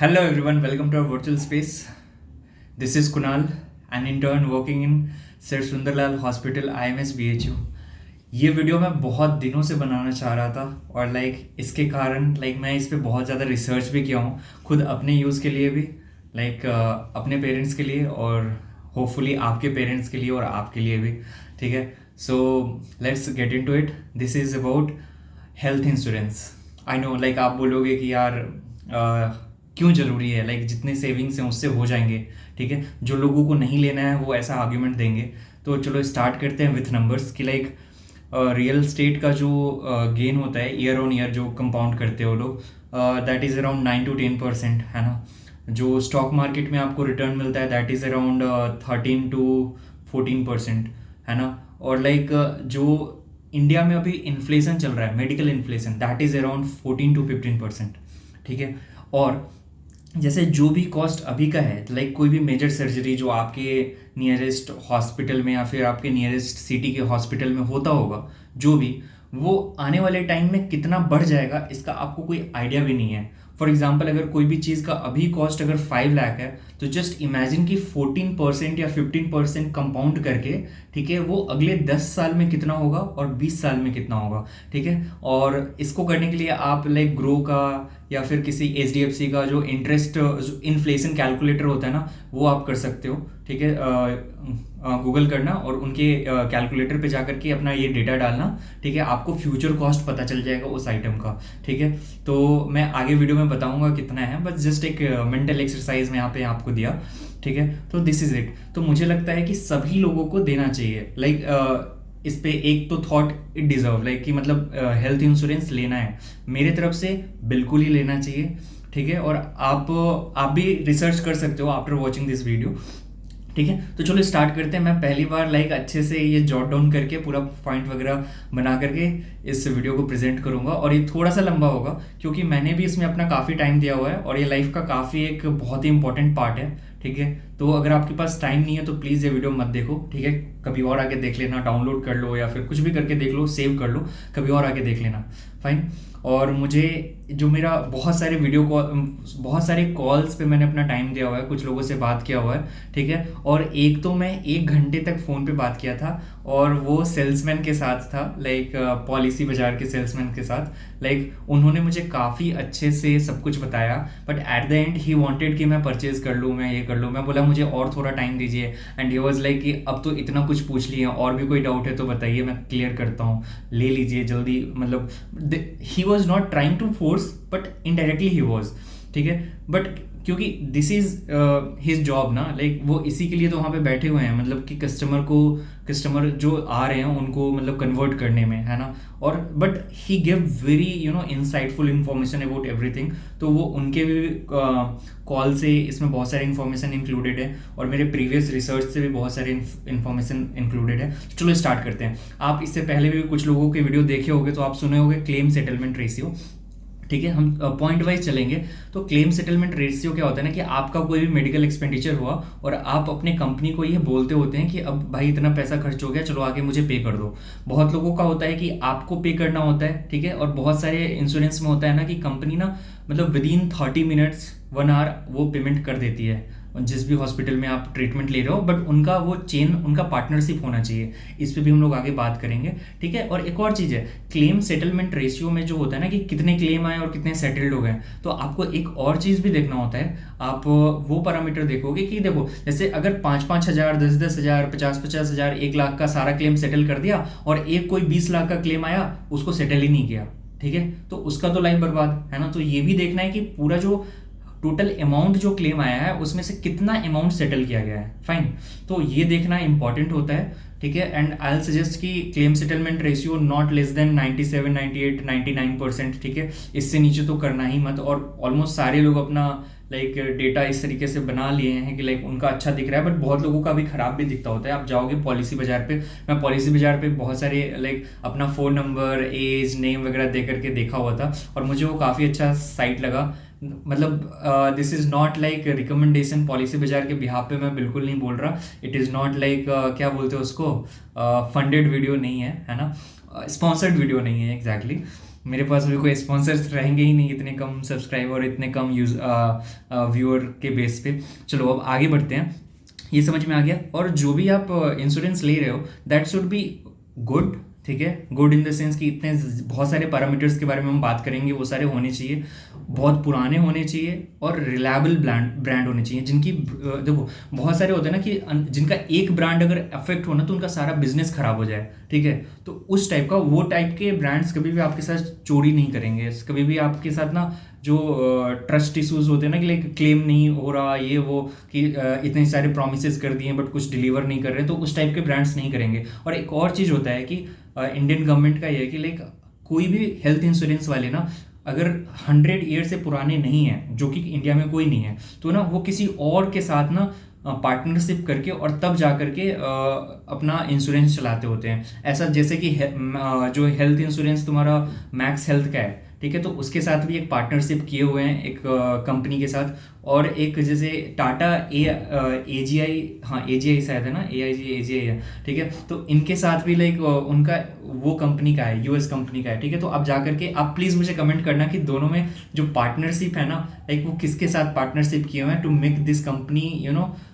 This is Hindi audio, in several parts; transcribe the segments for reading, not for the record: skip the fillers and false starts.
Hello everyone, welcome to our virtual space. This is Kunal, an intern working in Sir Sundarlal Hospital IMS BHU. ये वीडियो मैं बहुत दिनों से बनाना चाह रहा था और इसके कारण मैं इस पे बहुत ज़्यादा रिसर्च भी किया हूँ खुद अपने यूज़ के लिए भी अपने पेरेंट्स के लिए और होपफुली आपके पेरेंट्स के लिए और आपके लिए भी। ठीक है, so let's get into it. This is about health insurance. I know आप बोलोगे कि यार क्यों ज़रूरी है, जितने सेविंग्स हैं उससे हो जाएंगे। ठीक है, जो लोगों को नहीं लेना है वो ऐसा आर्ग्यूमेंट देंगे। तो चलो स्टार्ट करते हैं विथ नंबर्स कि रियल स्टेट का जो गेन होता है ईयर ऑन ईयर जो कंपाउंड करते हो लोग, दैट इज़ अराउंड 9 to 10%, है ना। जो स्टॉक मार्केट में आपको रिटर्न मिलता है दैट इज़ अराउंड 13 to 14%, है ना। और जो इंडिया में अभी इन्फ्लेशन चल रहा है, medical inflation, that is around 14 to 15%। ठीक है, और जैसे जो भी कॉस्ट अभी का है, कोई भी मेजर सर्जरी जो आपके नियरेस्ट हॉस्पिटल में या फिर आपके नियरेस्ट सिटी के हॉस्पिटल में होता होगा, जो भी, वो आने वाले टाइम में कितना बढ़ जाएगा इसका आपको कोई आइडिया भी नहीं है। फॉर एग्जाम्पल, अगर कोई भी चीज़ का अभी कॉस्ट अगर 5 लाख है तो जस्ट इमेजिन कि 14% या 15% कंपाउंड करके, ठीक है, वो अगले 10 साल में कितना होगा और 20 साल में कितना होगा। ठीक है, और इसको करने के लिए आप ग्रो का या फिर किसी HDFC का जो इंटरेस्ट इन्फ्लेशन कैलकुलेटर होता है ना, वो आप कर सकते हो। ठीक है, गूगल करना और उनके कैलकुलेटर पे जा करके अपना ये डेटा डालना। ठीक है, आपको फ्यूचर कॉस्ट पता चल जाएगा उस आइटम का। ठीक है, तो मैं आगे वीडियो में बताऊंगा कितना है, बस जस्ट एक मेंटल एक्सरसाइज में यहाँ पे आपको दिया। ठीक है, तो दिस इज इट। तो मुझे लगता है कि सभी लोगों को देना चाहिए। इस पे एक तो थॉट इट डिजर्व कि हेल्थ इंश्योरेंस लेना है, मेरे तरफ से बिल्कुल ही लेना चाहिए। ठीक है, और आप भी रिसर्च कर सकते हो आफ्टर वॉचिंग दिस वीडियो। ठीक है, तो चलो स्टार्ट करते हैं। मैं पहली बार अच्छे से ये जॉट डाउन करके पूरा पॉइंट वगैरह बना करके इस वीडियो को प्रेजेंट करूंगा, और ये थोड़ा सा लंबा होगा क्योंकि मैंने भी इसमें अपना काफ़ी टाइम दिया हुआ है और ये लाइफ का काफ़ी एक बहुत ही इंपॉर्टेंट पार्ट है। ठीक है, तो अगर आपके पास टाइम नहीं है तो प्लीज़ ये वीडियो मत देखो। ठीक है, कभी और आगे देख लेना, डाउनलोड कर लो या फिर कुछ भी करके देख लो, सेव कर लो, कभी और आगे देख लेना, फाइन। और मुझे जो मेरा बहुत सारे कॉल्स पे मैंने अपना टाइम दिया हुआ है, कुछ लोगों से बात किया हुआ है। ठीक है, और एक तो मैं 1 घंटे तक फ़ोन पे बात किया था और वो सेल्समैन के साथ था, पॉलिसी बाजार के सेल्समैन के साथ। उन्होंने मुझे काफ़ी अच्छे से सब कुछ बताया, but at the and he wanted कि मैं परचेज कर लूँ, मैं ये कर लूँ। मैं बोला मुझे और थोड़ा टाइम दीजिए, एंड ही वाज कि अब तो इतना कुछ पूछ लिए, और भी कोई डाउट है तो बताइए, मैं क्लियर करता हूँ, ले लीजिए जल्दी। He was not trying to force but indirectly he was. ठीक है, बट क्योंकि दिस इज हिज जॉब ना, वो इसी के लिए तो वहाँ पे बैठे हुए हैं, कि कस्टमर जो आ रहे हैं उनको कन्वर्ट करने में, है ना। और but he give very insightful information about everything. तो वो उनके भी कॉल से इसमें बहुत सारी इन्फॉर्मेशन इंक्लूडेड है और मेरे प्रीवियस रिसर्च से भी बहुत सारी इन्फॉर्मेशन इंक्लूडेड है। चलो स्टार्ट करते हैं। आप इससे पहले भी कुछ लोगों के वीडियो देखे होंगे तो आप सुने होंगे क्लेम सेटलमेंट रेशियो। ठीक है, हम पॉइंट वाइज चलेंगे। तो क्लेम सेटलमेंट रेशियो क्या होता है ना, कि आपका कोई भी मेडिकल एक्सपेंडिचर हुआ और आप अपने कंपनी को ये बोलते होते हैं कि अब भाई इतना पैसा खर्च हो गया, चलो आगे मुझे पे कर दो। बहुत लोगों का होता है कि आपको पे करना होता है। ठीक है, और बहुत सारे इंश्योरेंस में होता है ना कि कंपनी ना विद इन 30 minutes 1 hour वो पेमेंट कर देती है जिस भी हॉस्पिटल में आप ट्रीटमेंट ले रहे हो, बट उनका वो चेन, उनका पार्टनरशिप होना चाहिए। इस पे भी हम लोग आगे बात करेंगे। ठीक है, और एक और चीज़ है, क्लेम सेटलमेंट रेशियो में जो होता है ना कि कितने क्लेम आए और कितने सेटल्ड हो गए, तो आपको एक और चीज़ भी देखना होता है। आप वो पैरामीटर देखोगे कि देखो, जैसे अगर 5-5 हज़ार, 10-10 हज़ार, 50-50 हज़ार, 1 लाख का सारा क्लेम सेटल कर दिया और एक कोई 20 लाख का क्लेम आया, उसको सेटल ही नहीं किया, ठीक है, तो उसका तो लाइफ बर्बाद है ना। तो ये भी देखना है कि पूरा जो टोटल अमाउंट जो क्लेम आया है उसमें से कितना अमाउंट सेटल किया गया है, फाइन। तो ये देखना इंपॉर्टेंट होता है। ठीक है, एंड आई विल सजेस्ट कि claim settlement ratio not less than 97, 98, 99%। ठीक है, इससे नीचे तो करना ही मत। और ऑलमोस्ट सारे लोग अपना डेटा इस तरीके से बना लिए हैं कि उनका अच्छा दिख रहा है, बट बहुत लोगों का भी खराब भी दिखता होता है। आप जाओगे पॉलिसी बाजार पे, मैं पॉलिसी बाजार पे बहुत सारे अपना फ़ोन नंबर, एज, नेम वगैरह दे करके देखा हुआ था और मुझे वो काफ़ी अच्छा साइट लगा। This is not recommendation policy बाजार के बिहाफ पे मैं बिल्कुल नहीं बोल रहा। इट इज़ नॉट क्या बोलते हैं उसको, फंडेड वीडियो नहीं है, है ना, स्पॉन्सर्ड वीडियो नहीं है एग्जैक्टली। मेरे पास भी कोई स्पॉन्सर्स रहेंगे ही नहीं इतने कम सब्सक्राइबर और इतने कम व्यूअर के बेस पे। चलो अब आगे बढ़ते हैं। ये समझ में आ गया। और जो भी आप इंश्योरेंस ले रहे हो दैट शुड बी गुड, ठीक है, गुड इन द सेंस कि इतने बहुत सारे पैरामीटर्स के बारे में हम बात करेंगे, वो सारे होने चाहिए, बहुत पुराने होने चाहिए और रिलायबल ब्रांड होने चाहिए, जिनकी देखो बहुत सारे होते हैं ना कि जिनका एक ब्रांड अगर अफेक्ट होना तो उनका सारा बिजनेस खराब हो जाए, ठीक है। तो उस टाइप का, वो टाइप के ब्रांड्स कभी भी आपके साथ चोरी नहीं करेंगे, कभी भी आपके साथ ना जो ट्रस्ट इश्यूज होते हैं ना कि लाइक क्लेम नहीं हो रहा ये वो, कि इतने सारे प्रोमिसेस कर दिए बट कुछ डिलीवर नहीं कर रहे, तो उस टाइप के ब्रांड्स नहीं करेंगे। और एक और चीज़ होता है कि इंडियन गवर्नमेंट का ये है कि लाइक कोई भी हेल्थ इंश्योरेंस वाले ना अगर 100 ईयर से पुराने नहीं है, जो कि इंडिया में कोई नहीं है, तो ना वो किसी और के साथ ना पार्टनरशिप करके और तब जा करके अपना इंश्योरेंस चलाते होते हैं। ऐसा जैसे कि जो हेल्थ इंश्योरेंस तुम्हारा मैक्स हेल्थ का है, ठीक है, तो उसके साथ भी एक पार्टनरशिप किए हुए हैं एक कंपनी के साथ। और एक जैसे टाटा AGI, हाँ AGI शायद है ना, AGI है, ठीक है, तो इनके साथ भी लाइक उनका वो कंपनी का है, US कंपनी का है, ठीक है। तो आप जा करके आप प्लीज़ मुझे कमेंट करना कि दोनों में जो पार्टनरशिप है ना, लाइक वो किसके साथ पार्टनरशिप किए हुए हैं टू मेक दिस कंपनी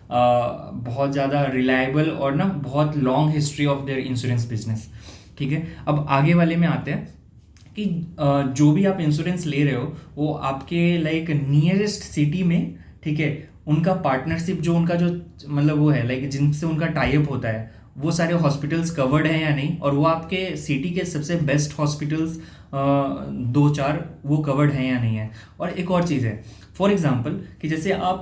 बहुत ज़्यादा रिलायबल और ना बहुत long history of their insurance business, ठीक है। अब आगे वाले में आते हैं कि जो भी आप इंश्योरेंस ले रहे हो वो आपके लाइक नियरेस्ट सिटी में, ठीक है, उनका पार्टनरशिप जो उनका जो मतलब वो है लाइक जिनसे उनका टाइप होता है, वो सारे हॉस्पिटल्स कवर्ड हैं या नहीं, और वो आपके सिटी के सबसे बेस्ट हॉस्पिटल्स 2-4 वो कवर्ड हैं या नहीं है। और एक और चीज़ है, फॉर एग्जांपल कि जैसे आप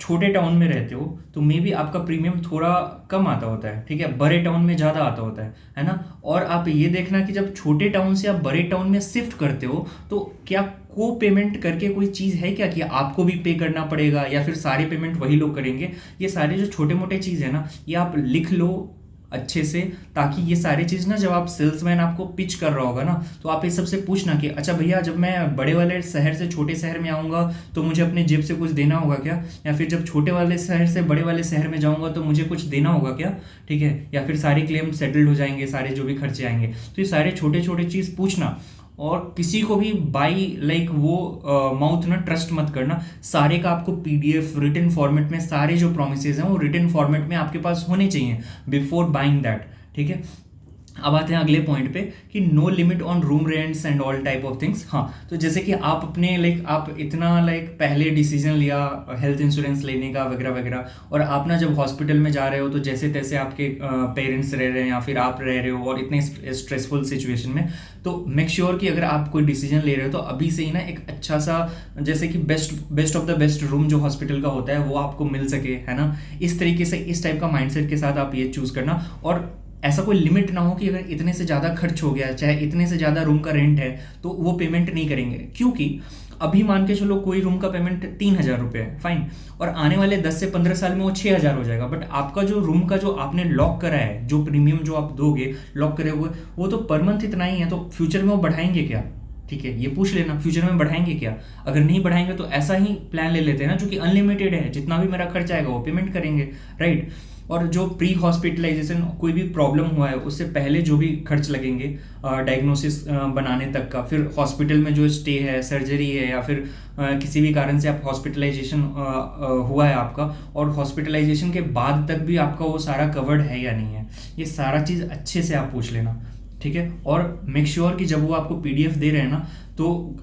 छोटे टाउन में रहते हो तो मे बी आपका प्रीमियम थोड़ा कम आता होता है, ठीक है, बड़े टाउन में ज़्यादा आता होता है ना। और आप ये देखना कि जब छोटे टाउन से आप बड़े टाउन में शिफ्ट करते हो तो क्या को पेमेंट करके कोई चीज़ है क्या कि आपको भी पे करना पड़ेगा या फिर सारे पेमेंट वही लोग करेंगे। ये सारे जो छोटे मोटे चीज़ है ना, ये आप लिख लो अच्छे से, ताकि ये सारी चीज़ ना जब आप सेल्समैन आपको पिच कर रहा होगा ना, तो आप इस सबसे पूछना कि अच्छा भैया जब मैं बड़े वाले शहर से छोटे शहर में आऊँगा तो मुझे अपने जेब से कुछ देना होगा क्या, या फिर जब छोटे वाले शहर से बड़े वाले शहर में जाऊँगा तो मुझे कुछ देना होगा क्या, ठीक है, या फिर सारे क्लेम सेटल्ड हो जाएंगे, सारे जो भी खर्चे आएंगे। तो ये सारे छोटे छोटे चीज़ पूछना, और किसी को भी बाई लाइक वो माउथ ना ट्रस्ट मत करना। सारे का आपको PDF रिटन फॉर्मेट में सारे जो प्रोमिसेस हैं वो रिटन फॉर्मेट में आपके पास होने चाहिए बिफोर बाइंग दैट, ठीक है। अब आते हैं अगले पॉइंट पे कि no limit on room rents and all type of things. हाँ, तो जैसे कि आप अपने लाइक आप इतना लाइक पहले डिसीजन लिया हेल्थ इंश्योरेंस लेने का वगैरह वगैरह, और आप ना जब हॉस्पिटल में जा रहे हो तो जैसे तैसे आपके पेरेंट्स रह रहे हैं या फिर आप रह रहे हो और इतने स्ट्रेसफुल सिचुएशन में, तो मेक श्योर कि अगर आप कोई डिसीजन ले रहे हो तो अभी से ही ना एक अच्छा सा जैसे कि best of the best room जो हॉस्पिटल का होता है वो आपको मिल सके, है ना। इस तरीके से इस टाइप का माइंडसेट के साथ आप ये चूज़ करना। और ऐसा कोई लिमिट ना हो कि अगर इतने से ज़्यादा खर्च हो गया, चाहे इतने से ज़्यादा रूम का रेंट है, तो वो पेमेंट नहीं करेंगे। क्योंकि अभी मान के चलो कोई रूम का पेमेंट 3,000 रुपये है, फाइन, और आने वाले 10 से 15 साल में वो 6,000 हो जाएगा। बट आपका जो रूम का जो आपने लॉक करा है, जो प्रीमियम जो आप दोगे लॉक करे हुए, वो तो पर मंथ इतना ही है, तो फ्यूचर में वो बढ़ाएंगे क्या, ठीक है, ये पूछ लेना फ्यूचर में बढ़ाएंगे क्या। अगर नहीं बढ़ाएंगे तो ऐसा ही प्लान ले लेते हैं ना जो कि अनलिमिटेड है, जितना भी मेरा खर्च आएगा वो पेमेंट करेंगे, राइट। और जो प्री हॉस्पिटलाइजेशन कोई भी प्रॉब्लम हुआ है उससे पहले जो भी खर्च लगेंगे डायग्नोसिस बनाने तक का, फिर हॉस्पिटल में जो स्टे है, सर्जरी है, या फिर किसी भी कारण से आप हॉस्पिटलाइजेशन हुआ है आपका, और हॉस्पिटलाइजेशन के बाद तक भी आपका वो सारा कवर्ड है या नहीं है, ये सारा चीज़ अच्छे से आप पूछ लेना, ठीक है। और मेक श्योर कि जब वो आपको PDF दे रहे हैं ना, तो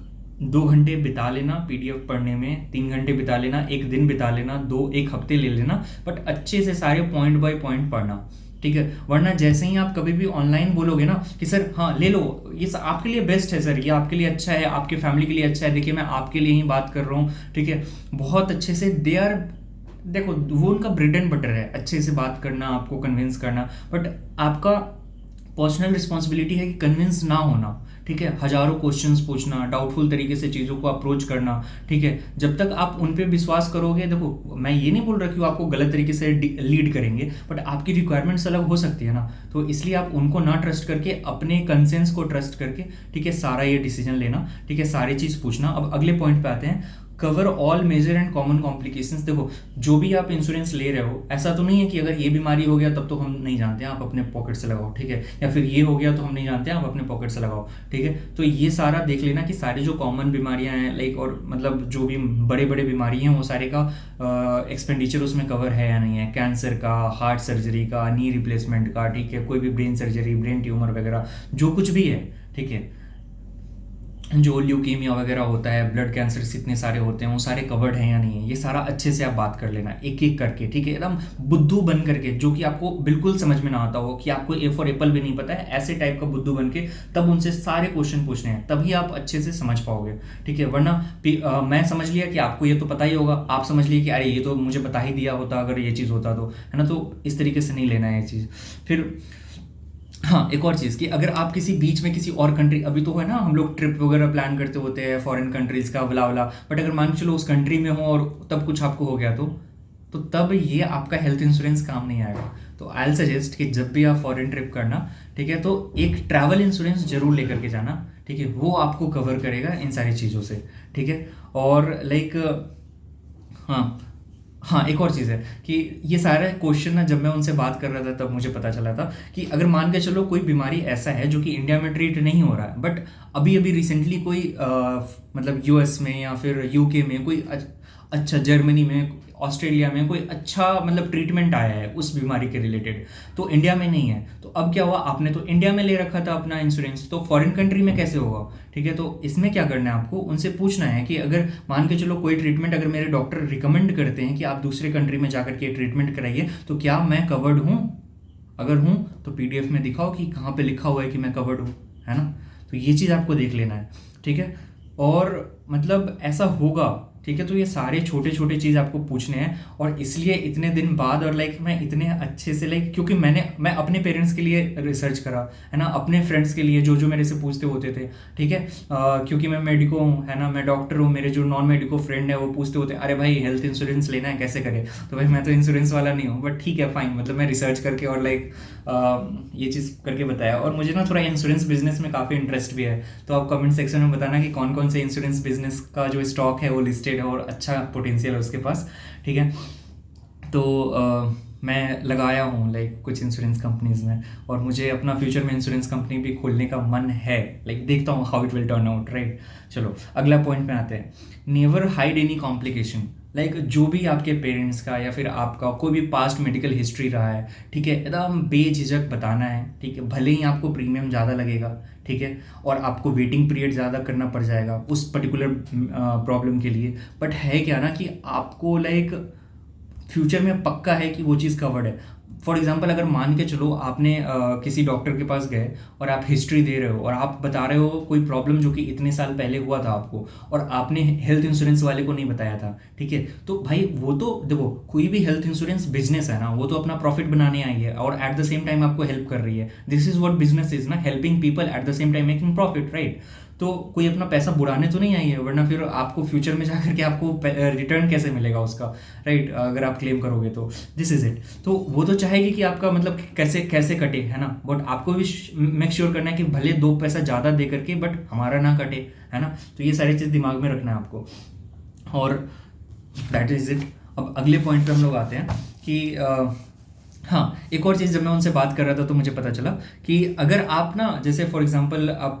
2 घंटे बिता लेना PDF पढ़ने में, 3 घंटे बिता लेना, 1 दिन बिता लेना, 1 हफ्ते ले लेना, बट अच्छे से सारे पॉइंट बाय पॉइंट पढ़ना, ठीक है। वरना जैसे ही आप कभी भी ऑनलाइन बोलोगे ना कि सर हाँ ले लो, ये आपके लिए बेस्ट है सर, ये आपके लिए अच्छा है, आपके फैमिली के लिए अच्छा है, देखिए मैं आपके लिए ही बात कर रहा हूँ, ठीक है, बहुत अच्छे से देखो वो उनका ब्रेड एंड बटर है, अच्छे से बात करना, आपको कन्विंस करना, बट आपका पर्सनल रिस्पॉन्सिबिलिटी है कि कन्विंस ना होना, ठीक है। हजारों क्वेश्चंस पूछना, डाउटफुल तरीके से चीज़ों को अप्रोच करना, ठीक है। जब तक आप उन पे विश्वास करोगे, देखो मैं ये नहीं बोल रहा कि वो आपको गलत तरीके से लीड करेंगे, बट आपकी रिक्वायरमेंट्स अलग हो सकती है ना, तो इसलिए आप उनको ना ट्रस्ट करके अपने कंसेंस को ट्रस्ट करके, ठीक है, सारा ये डिसीजन लेना, ठीक है, सारी चीज़ पूछना। अब अगले पॉइंट पे आते हैं, cover all major and common complications. देखो, जो भी आप इंश्योरेंस ले रहे हो, ऐसा तो नहीं है कि अगर ये बीमारी हो गया तब तो हम नहीं जानते हैं, आप अपने पॉकेट से लगाओ, ठीक है, या फिर ये हो गया तो हम नहीं जानते हैं, आप अपने पॉकेट से लगाओ, ठीक है। तो ये सारा देख लेना कि सारी जो कॉमन बीमारियां हैं लाइक, और मतलब जो भी बड़े बड़े बीमारी हैं वो सारे का एक्सपेंडिचर उसमें कवर है या नहीं है, कैंसर का, हार्ट सर्जरी का, नी रिप्लेसमेंट का, ठीक है, कोई भी ब्रेन सर्जरी, ब्रेन ट्यूमर वगैरह जो कुछ भी है, ठीक है, जो ल्यूकीमिया वगैरह होता है, ब्लड कैंसर इतने सारे होते हैं, वो सारे कवर्ड हैं या नहीं है, ये सारा अच्छे से आप बात कर लेना एक एक करके, ठीक है, एकदम बुद्धू बन करके, जो कि आपको बिल्कुल समझ में ना आता हो, कि आपको ए फॉर एप्पल भी नहीं पता है, ऐसे टाइप का बुद्धू बन के तब उनसे सारे क्वेश्चन पूछने हैं, तभी आप अच्छे से समझ पाओगे, ठीक है। वरना मैं समझ लिया कि आपको ये तो पता ही होगा, आप समझ लिए कि अरे ये तो मुझे बता ही दिया होता अगर ये चीज़ होता तो, है ना। तो इस तरीके से नहीं लेना है ये चीज़। फिर हाँ, एक और चीज़ कि अगर आप किसी बीच में किसी और कंट्री, अभी तो है ना हम लोग ट्रिप वगैरह प्लान करते होते हैं फॉरेन कंट्रीज़ का वला वला, बट अगर मान के चलो उस कंट्री में हो और तब कुछ आपको हो गया तो तब ये आपका हेल्थ इंश्योरेंस काम नहीं आएगा। तो आई सजेस्ट कि जब भी आप फॉरेन ट्रिप करना, ठीक है, तो एक ट्रैवल इंश्योरेंस जरूर लेकर के जाना, ठीक है, वो आपको कवर करेगा इन सारी चीज़ों से, ठीक है। और लाइक हाँ, हाँ, एक और चीज़ है कि ये सारे क्वेश्चन ना जब मैं उनसे बात कर रहा था तब मुझे पता चला था कि अगर मान के चलो कोई बीमारी ऐसा है जो कि इंडिया में ट्रीट नहीं हो रहा है, बट अभी अभी रिसेंटली कोई मतलब यूएस में या फिर यूके में कोई अच्छा, जर्मनी में, ऑस्ट्रेलिया में कोई अच्छा मतलब ट्रीटमेंट आया है उस बीमारी के रिलेटेड, तो इंडिया में नहीं है, तो अब क्या हुआ, आपने तो इंडिया में ले रखा था अपना इंश्योरेंस, तो फॉरेन कंट्री में कैसे होगा, ठीक है। तो इसमें क्या करना है, आपको उनसे पूछना है कि अगर मान के चलो कोई ट्रीटमेंट अगर मेरे डॉक्टर रिकमेंड करते हैं कि आप दूसरे कंट्री में जाकर के ट्रीटमेंट कराइए, तो क्या मैं कवर्ड हूँ, अगर हूँ तो पीडीएफ में दिखाओ कि कहाँ पे लिखा हुआ है कि मैं कवर्ड हूँ, है ना। तो ये चीज़ आपको देख लेना है, ठीक है। और मतलब ऐसा होगा, ठीक है, तो ये सारे छोटे छोटे चीज़ आपको पूछने हैं, और इसलिए इतने दिन बाद और लाइक मैं इतने अच्छे से लाइक, क्योंकि मैं अपने पेरेंट्स के लिए रिसर्च करा, है ना, अपने फ्रेंड्स के लिए जो मेरे से पूछते होते थे, ठीक है, क्योंकि मैं मेडिको हूँ, है ना, मैं डॉक्टर हूँ, मेरे जो नॉन मेडिको फ्रेंड है वो पूछते होते, अरे भाई हेल्थ इंश्योरेंस लेना है कैसे करें, तो भाई मैं तो इंश्योरेंस वाला नहीं हूँ, बट ठीक है फाइन, मतलब मैं रिसर्च करके और लाइक ये चीज़ करके बताया। और मुझे ना थोड़ा इंश्योरेंस बिजनेस में काफ़ी इंटरेस्ट भी है, तो आप कमेंट सेक्शन में बताना कि कौन कौन से इंश्योरेंस बिजनेस का जो स्टॉक है वो लिस्टेड है और अच्छा पोटेंशियल है उसके पास, ठीक है। तो मैं लगाया हूँ लाइक कुछ इंश्योरेंस कंपनीज में, और मुझे अपना फ्यूचर में इंश्योरेंस कंपनी भी खोलने का मन है, लाइक देखता हूँ how it will turn out, right. चलो अगला पॉइंट पे आते हैं, never hide any complication. Like जो भी आपके पेरेंट्स का या फिर आपका कोई भी पास्ट मेडिकल हिस्ट्री रहा है, ठीक है, एकदम बेझिझक बताना है, ठीक है, भले ही आपको प्रीमियम ज़्यादा लगेगा, ठीक है, और आपको वेटिंग पीरियड ज़्यादा करना पड़ जाएगा उस पर्टिकुलर प्रॉब्लम के लिए, बट है क्या ना कि आपको लाइक फ्यूचर में पक्का है कि वो चीज़ कवर्ड है। फॉर एग्जाम्पल अगर मान के चलो आपने किसी डॉक्टर के पास गए और आप हिस्ट्री दे रहे हो और आप बता रहे हो कोई प्रॉब्लम जो कि इतने साल पहले हुआ था आपको, और आपने हेल्थ इंश्योरेंस वाले को नहीं बताया था, ठीक है, तो भाई वो तो देखो कोई भी हेल्थ इंश्योरेंस बिजनेस है ना, वो तो अपना प्रॉफिट बनाने आई है और एट द सेम टाइम आपको हेल्प कर रही है। This is what business is ना, helping people at the same time making profit, right. तो कोई अपना पैसा बुड़ाने तो नहीं आई है, वरना फिर आपको फ्यूचर में जाकर के आपको रिटर्न कैसे मिलेगा उसका, राइट, अगर आप क्लेम करोगे तो। This is it. तो वो तो चाहेगी कि आपका मतलब कैसे कैसे कटे, है ना, बट आपको भी मेक श्योर करना है कि भले 2 पैसा ज़्यादा दे करके बट हमारा ना कटे, है ना। तो ये सारी चीज़ दिमाग में रखना है आपको, और दैट इज इट। अब अगले पॉइंट पे हम लोग आते हैं कि हाँ, एक और चीज़, जब मैं उनसे बात कर रहा था तो मुझे पता चला कि अगर आप ना जैसे फॉर एग्जांपल आप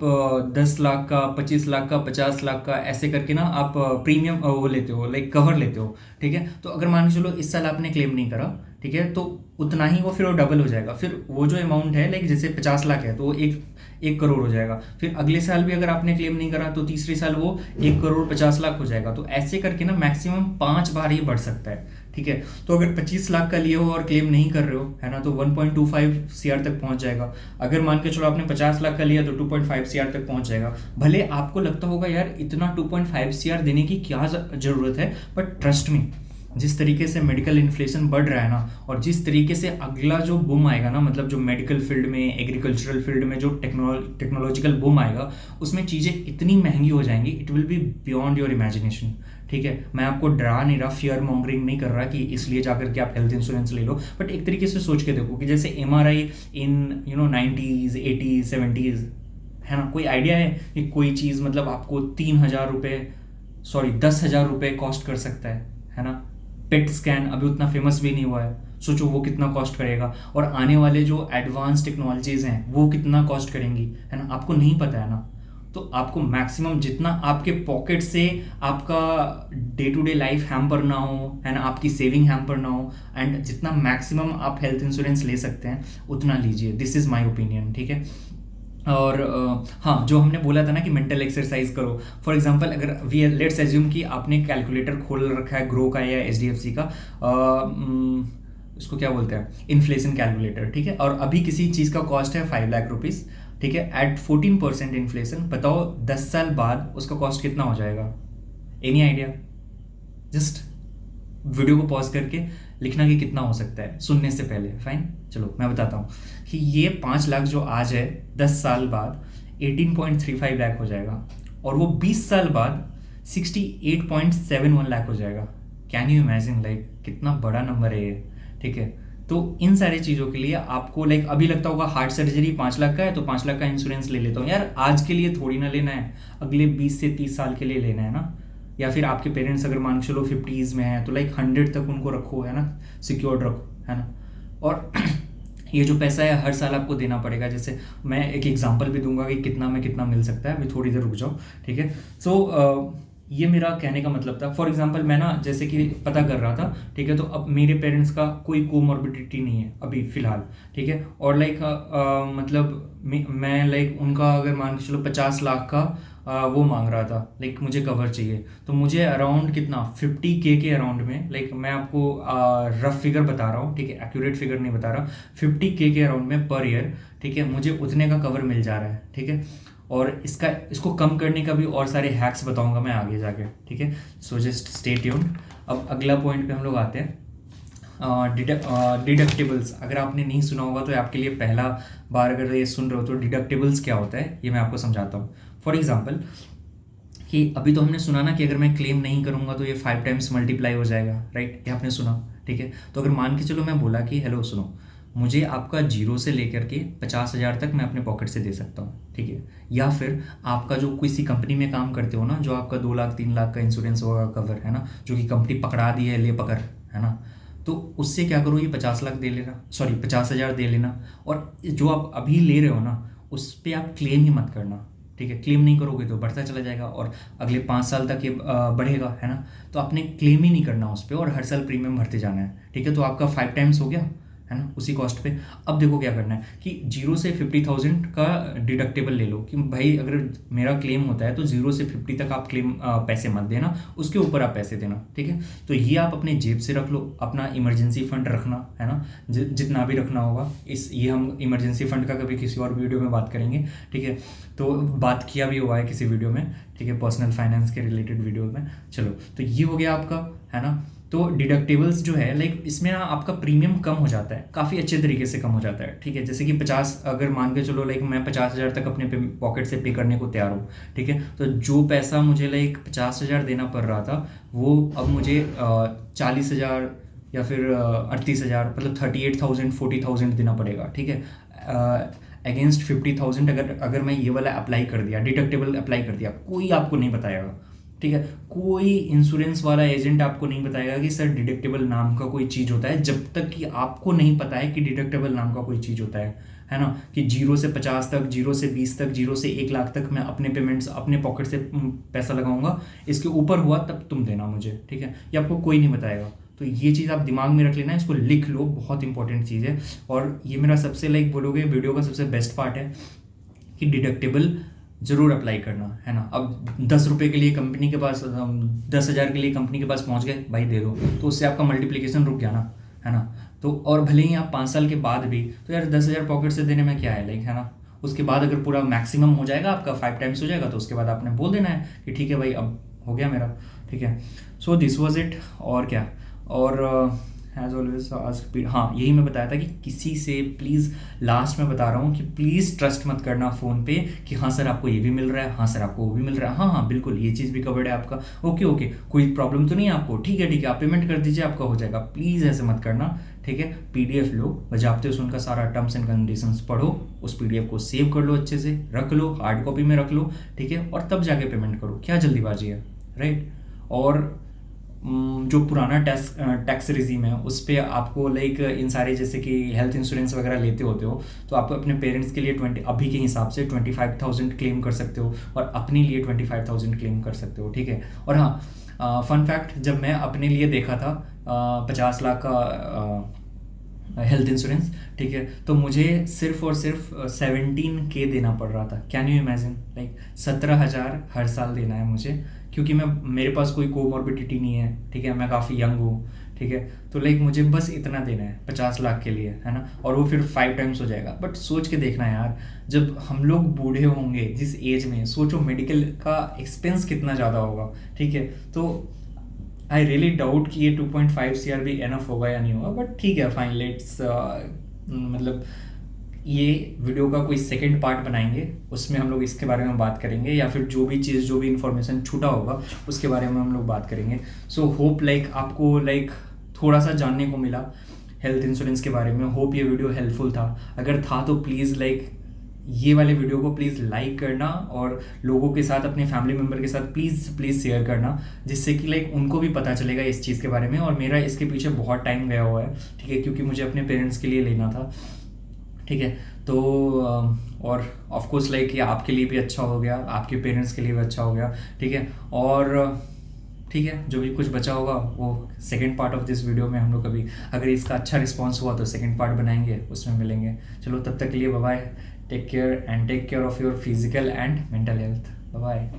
10 लाख का, 25 लाख का, 50 लाख का ऐसे करके ना आप प्रीमियम वो लेते हो, लाइक कवर लेते हो, ठीक है, तो अगर मान के चलो इस साल आपने क्लेम नहीं करा, ठीक है, तो उतना ही वो फिर वो डबल हो जाएगा, फिर वो जो अमाउंट है लाइक जैसे 50 लाख है तो वो 1 करोड़ हो जाएगा, फिर अगले साल भी अगर आपने क्लेम नहीं करा तो तीसरे साल वो 1 करोड़ 50 लाख हो जाएगा। तो ऐसे करके ना मैक्सिमम 5 बार ही बढ़ सकता है, ठीक है। तो अगर 25 लाख का लिए हो और क्लेम नहीं कर रहे हो, है ना, तो 1.25 CR तक पहुंच जाएगा। अगर मान के चलो आपने 50 लाख का लिया तो 2.5 CR तक पहुंच जाएगा। भले आपको लगता होगा यार इतना 2.5 CR देने की क्या जरूरत है, बट ट्रस्ट मी, जिस तरीके से मेडिकल इन्फ्लेशन बढ़ रहा है ना, और जिस तरीके से अगला जो बूम आएगा ना, मतलब जो मेडिकल फील्ड में, एग्रीकल्चरल फील्ड में जो टेक्नोलॉजिकल बूम आएगा, उसमें चीज़ें इतनी महंगी हो जाएंगी, it will be beyond your imagination, ठीक है। मैं आपको डरा नहीं रहा, फियर मॉन्गरिंग नहीं कर रहा कि इसलिए जाकर के आप हेल्थ इंश्योरेंस ले लो, बट एक तरीके से सोच के देखो कि जैसे MRI इन 90s 80s 70s, है ना, कोई आइडिया है कि कोई चीज़ मतलब आपको 3,000 रुपये सॉरी 10,000 रुपये कॉस्ट कर सकता है ना। पेट स्कैन अभी उतना फेमस भी नहीं हुआ है, सोचो वो कितना कॉस्ट करेगा, और आने वाले जो एडवांस टेक्नोलॉजीज हैं वो कितना कॉस्ट करेंगी, है ना, आपको नहीं पता है ना। तो आपको मैक्सिमम जितना आपके पॉकेट से आपका day to day life hamper ना हो, है ना, आपकी सेविंग हैम्पर ना हो, एंड जितना मैक्सिमम आप हेल्थ इंश्योरेंस ले सकते हैं उतना लीजिए। दिस इज़ माई ओपिनियन, ठीक है। और हाँ, जो हमने बोला था ना कि मेंटल एक्सरसाइज करो, फॉर एग्जांपल अगर वी लेट्स एज्यूम कि आपने कैलकुलेटर खोल रखा है ग्रो का या एचडीएफसी का, उसको क्या बोलते हैं, इन्फ्लेशन कैलकुलेटर, ठीक है, और अभी किसी चीज़ का कॉस्ट है 5 लाख रुपीज़, ठीक है, एट 14% इन्फ्लेशन, बताओ 10 साल बाद उसका कॉस्ट कितना हो जाएगा? Any idea? जस्ट वीडियो को पॉज करके लिखना कि कितना हो सकता है सुनने से पहले। फाइन, चलो मैं बताता हूँ कि ये 5 लाख जो आज है 10 साल बाद 18.35 लाख हो जाएगा, और वो 20 साल बाद 68.71 लाख हो जाएगा। कैन यू इमेजिन, लाइक कितना बड़ा नंबर है ये, ठीक है। तो इन सारी चीज़ों के लिए आपको लाइक अभी लगता होगा हार्ट सर्जरी 5 लाख का है तो 5 लाख का इंश्योरेंस ले लेता हूँ, यार आज के लिए थोड़ी ना लेना है, अगले 20 से 30 साल के लिए लेना है ना। या फिर आपके पेरेंट्स अगर मान के चलो 50s में है तो लाइक 100 तक उनको रखो, है ना, सिक्योर्ड रखो, है ना। और ये जो पैसा है हर साल आपको देना पड़ेगा। जैसे मैं एक एग्जांपल भी दूंगा कि कितना में कितना मिल सकता है, अभी थोड़ी देर रुक जाओ, ठीक है। सो ये मेरा कहने का मतलब था। फॉर एग्जांपल मैं ना जैसे कि पता कर रहा था, ठीक है, तो अब मेरे पेरेंट्स का कोई कोमॉर्बिडिटी नहीं है अभी फ़िलहाल, ठीक है, और लाइक मतलब मैं लाइक उनका अगर मान के चलो 50 लाख का वो मांग रहा था, लाइक मुझे कवर चाहिए, तो मुझे अराउंड कितना 50K के अराउंड में, लाइक मैं आपको रफ फिगर बता रहा हूँ, ठीक है, एक्यूरेट फिगर नहीं बता रहा, 50K के अराउंड में पर ईयर, ठीक है, मुझे उतने का कवर मिल जा रहा है, ठीक है। और इसको कम करने का भी और सारे हैक्स बताऊंगा मैं आगे जाके, ठीक है। So just stay tuned. अब अगला पॉइंट पे हम लोग आते हैं, डिडक्टिबल्स। अगर आपने नहीं सुना होगा तो आपके लिए पहला बार अगर ये सुन रहे हो तो डिडक्टिबल्स क्या होता है ये मैं आपको समझाता हूँ। फॉर एग्जाम्पल कि अभी तो हमने सुना ना कि अगर मैं क्लेम नहीं करूँगा तो ये 5 टाइम्स मल्टीप्लाई हो जाएगा, राइट, ये आपने सुना, ठीक है। तो अगर मान के चलो मैं बोला कि हेलो सुनो, मुझे आपका 0 से लेकर के 50,000 तक मैं अपने पॉकेट से दे सकता हूँ, ठीक है। या फिर आपका जो किसी कंपनी में काम करते हो ना, जो आपका 2 लाख 3 लाख का इंश्योरेंस होगा कवर, है ना, जो कि कंपनी पकड़ा दी है ले पकड़, है ना, तो उससे क्या करो, ये 50 लाख दे लेना, सॉरी 50,000 दे लेना, और जो आप अभी ले रहे हो ना उस पर आप क्लेम ही मत करना, ठीक है। क्लेम नहीं करोगे तो बढ़ता चला जाएगा और अगले 5 साल तक ये बढ़ेगा, है ना। तो आपने क्लेम ही नहीं करना उस पर और हर साल प्रीमियम भरते जाना है, ठीक है। तो आपका 5 टाइम्स हो गया, है ना, उसी कॉस्ट पे। अब देखो क्या करना है कि 0 से 50,000 का डिडक्टेबल ले लो कि भाई अगर मेरा क्लेम होता है तो 0 से 50 तक आप क्लेम पैसे मत देना, उसके ऊपर आप पैसे देना, ठीक है। तो ये आप अपने जेब से रख लो, अपना इमरजेंसी फंड रखना, है ना, जितना भी रखना होगा। ये हम इमरजेंसी फंड का कभी किसी और वीडियो में बात करेंगे, ठीक है। तो बात किया भी हुआ है किसी वीडियो में, ठीक है, पर्सनल फाइनेंस के रिलेटेड वीडियो में। चलो, तो ये हो गया आपका, है ना। तो डिडक्टिबल्स जो है लाइक इसमें ना आपका प्रीमियम कम हो जाता है, काफ़ी अच्छे तरीके से कम हो जाता है, ठीक है। जैसे कि 50 अगर मान के चलो लाइक मैं 50,000 तक अपने पॉकेट से पे करने को तैयार हूँ, ठीक है। तो जो पैसा मुझे लाइक 50,000 देना पड़ रहा था वो अब मुझे 40,000 या फिर 38,000, मतलब 38,000 40,000 देना पड़ेगा, ठीक है। अगेंस्ट 50,000 अगर मैं ये वाला अप्लाई कर दिया, डिडक्टेबल अप्लाई कर दिया, कोई आपको नहीं बताएगा, ठीक है। कोई इंश्योरेंस वाला एजेंट आपको नहीं बताएगा कि सर डिडक्टेबल नाम का कोई चीज़ होता है, जब तक कि आपको नहीं पता है कि डिडक्टेबल नाम का कोई चीज़ होता है ना। कि 0 से 50 तक, 0 से 20 तक, 0 से 1 लाख तक मैं अपने पेमेंट्स अपने पॉकेट से पैसा लगाऊंगा, इसके ऊपर हुआ तब तुम देना मुझे, ठीक है। ये आपको कोई नहीं बताएगा। तो ये चीज़ आप दिमाग में रख लेना, इसको लिख लो, बहुत इंपॉर्टेंट चीज़ है। और ये मेरा सबसे लाइक बोलोगे वीडियो का सबसे बेस्ट पार्ट है कि डिडक्टेबल ज़रूर अप्लाई करना, है ना। अब 10 रुपये के लिए कंपनी के पास 10,000 के लिए कंपनी के पास पहुंच गए, भाई दे दो, तो उससे आपका मल्टीप्लिकेशन रुक गया ना, है ना। तो और भले ही आप 5 साल के बाद भी, तो यार 10,000 पॉकेट से देने में क्या है, लाइक, है ना। उसके बाद अगर पूरा मैक्सिमम हो जाएगा आपका 5 टाइम्स हो जाएगा तो उसके बाद आपने बोल देना है कि ठीक है भाई अब हो गया मेरा, ठीक है। So this was it. और क्या, और एज ऑलवेज आस्क, हाँ यही मैं बताया था कि किसी से प्लीज़, लास्ट में बता रहा हूँ कि प्लीज़ ट्रस्ट मत करना फ़ोन पे कि हाँ सर आपको ये भी मिल रहा है, हाँ सर आपको वो भी मिल रहा है, हाँ हाँ बिल्कुल ये चीज़ भी कवर्ड है आपका, ओके ओके कोई प्रॉब्लम तो नहीं है आपको, ठीक है आप पेमेंट कर दीजिए आपका हो जाएगा। प्लीज़ ऐसे मत करना, ठीक है। PDF लो, बजाते हो उनका सारा टर्म्स एंड कंडीशंस पढ़ो, उस PDF को सेव कर लो, अच्छे से रख लो, हार्ड कॉपी में रख लो, ठीक है, और तब जाके पेमेंट करो। क्या जल्दीबाजी है राइट। और जो पुराना टैक्स रिजीम है उस पर आपको लाइक इन सारे जैसे कि हेल्थ इंश्योरेंस वगैरह लेते होते हो तो आप अपने पेरेंट्स के लिए 20 अभी के हिसाब से 25,000 क्लेम कर सकते हो और अपने लिए 25,000 क्लेम कर सकते हो, ठीक है। और हाँ, फन फैक्ट, जब मैं अपने लिए देखा था 50 लाख का हेल्थ इंश्योरेंस, ठीक है, तो मुझे सिर्फ और सिर्फ 17K देना पड़ रहा था। कैन यू इमेजिन, लाइक 17,000 हर साल देना है मुझे, क्योंकि मेरे पास कोई कोमॉर्बिडिटी नहीं है, ठीक है, मैं काफ़ी यंग हूँ, ठीक है। तो लाइक मुझे बस इतना देना है 50 लाख के लिए, है ना, और वो फिर 5 टाइम्स हो जाएगा। बट सोच के देखना यार, जब हम लोग बूढ़े होंगे जिस एज में, सोचो मेडिकल का एक्सपेंस कितना ज़्यादा होगा, ठीक है। तो आई रियली डाउट कि ये 2.5 CR भी एनफ होगा या नहीं होगा, बट ठीक है, फाइन, लेट्स मतलब ये वीडियो का कोई सेकंड पार्ट बनाएंगे, उसमें हम लोग इसके बारे में बात करेंगे, या फिर जो भी चीज़, जो भी इन्फॉर्मेशन छूटा होगा उसके बारे में हम लोग बात करेंगे। सो होप लाइक आपको लाइक थोड़ा सा जानने को मिला हेल्थ इंश्योरेंस के बारे में। होप ये वीडियो हेल्पफुल था। अगर था तो प्लीज़ लाइक ये वाले वीडियो को प्लीज़ लाइक करना और लोगों के साथ, अपने फैमिली मेम्बर के साथ प्लीज़ शेयर करना, जिससे कि लाइक उनको भी पता चलेगा इस चीज़ के बारे में। और मेरा इसके पीछे बहुत टाइम गया हुआ है, ठीक है, क्योंकि मुझे अपने पेरेंट्स के लिए लेना था, ठीक है। तो और ऑफ कोर्स लाइक ये आपके लिए भी अच्छा हो गया, आपके पेरेंट्स के लिए भी अच्छा हो गया, ठीक है। और ठीक है, जो भी कुछ बचा होगा वो second part of this video में हम लोग कभी, अगर इसका अच्छा रिस्पांस हुआ तो सेकंड पार्ट बनाएंगे, उसमें मिलेंगे। चलो तब तक के लिए bye bye, take care and take care of your physical and mental health. Bye bye.